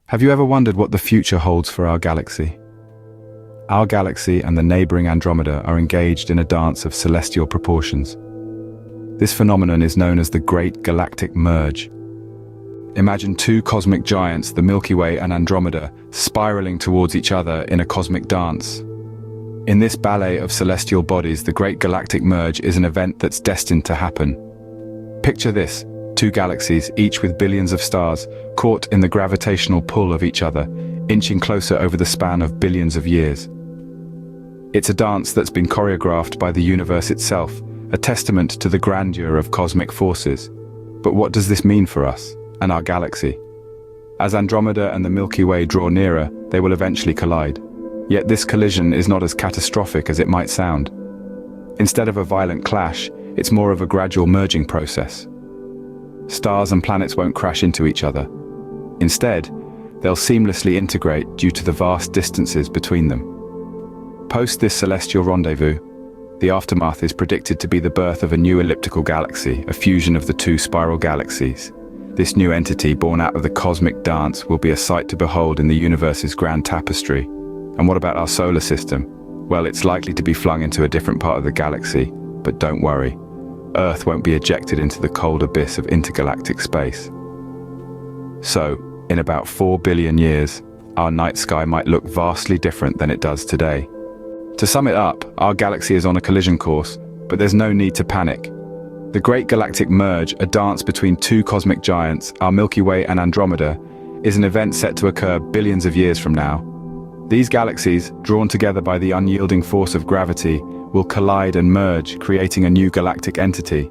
Have you ever wondered what the future holds for our galaxy? Our galaxy and the neighboring Andromeda are engaged in a dance of celestial proportions. This phenomenon is known as the Great Galactic Merge. Imagine two cosmic giants, the Milky Way and Andromeda, spiraling towards each other in a cosmic dance. In this ballet of celestial bodies, the Great Galactic Merge is an event that's destined to happen. Picture this: two galaxies, each with billions of stars, caught in the gravitational pull of each other, inching closer over the span of billions of years. It's a dance that's been choreographed by the universe itself, a testament to the grandeur of cosmic forces. But what does this mean for us and our galaxy? As Andromeda and the Milky Way draw nearer, they will eventually collide. Yet this collision is not as catastrophic as it might sound. Instead of a violent clash, it's more of a gradual merging process. Stars and planets won't crash into each other. Instead, they'll seamlessly integrate due to the vast distances between them. Post this celestial rendezvous, the aftermath is predicted to be the birth of a new elliptical galaxy, a fusion of the two spiral galaxies. This new entity, born out of the cosmic dance, will be a sight to behold in the universe's grand tapestry. And what about our solar system? Well, it's likely to be flung into a different part of the galaxy, but don't worry. Earth won't be ejected into the cold abyss of intergalactic space. So, in about 4 billion years, our night sky might look vastly different than it does today. To sum it up, our galaxy is on a collision course, but there's no need to panic. The Great Galactic Merge, a dance between two cosmic giants, our Milky Way and Andromeda, is an event set to occur billions of years from now. These galaxies, drawn together by the unyielding force of gravity, will collide and merge, creating a new galactic entity.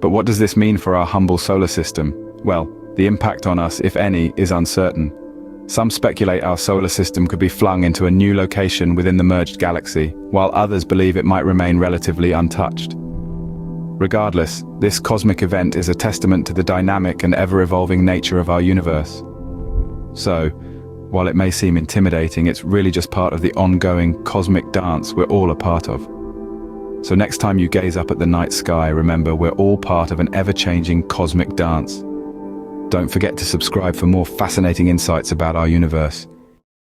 But what does this mean for our humble solar system? Well, the impact on us, if any, is uncertain. Some speculate our solar system could be flung into a new location within the merged galaxy, while others believe it might remain relatively untouched. Regardless, this cosmic event is a testament to the dynamic and ever-evolving nature of our universe. So, while it may seem intimidating, it's really just part of the ongoing cosmic dance we're all a part of. So next time you gaze up at the night sky, remember we're all part of an ever-changing cosmic dance. Don't forget to subscribe for more fascinating insights about our universe.